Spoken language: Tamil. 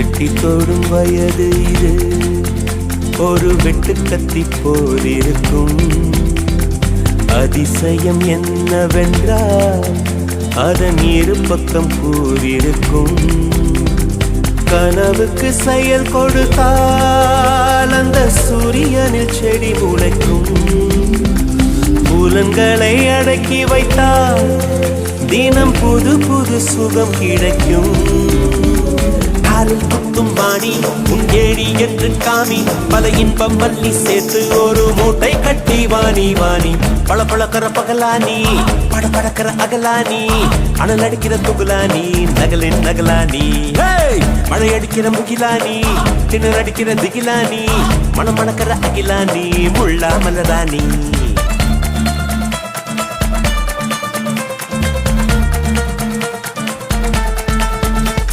எட்டி தொடும் வயது இது ஒரு வெட்டு கத்தி போல் இருக்கும். அதிசயம் என்னவென்றால் அதன் இரு பக்கம் கூறியிருக்கும். கனவுக்கு செயல் கொடுத்தால் அந்த சூரியனில் செடி முளைக்கும். புலன்களை அடக்கி வைத்தால் தினம் புது புது சுகம் கிடைக்கும். காலில் குத்தும் வாணி உன் ஏழி என்று காமி பல இன்பம் மல்லி சேர்த்து ஒரு மூட்டை கட்டி வாணி வாணி பல பழக்கிற பகலானி பட படக்கிற அகலானி அனல் அடிக்கிற துகுலானி நகலின் நகலானி மழை அடிக்கிற முகிலானி திணற அடிக்கிற திகிலானி மனம் மணக்கிற அகிலானி முள்ளா மலராணி.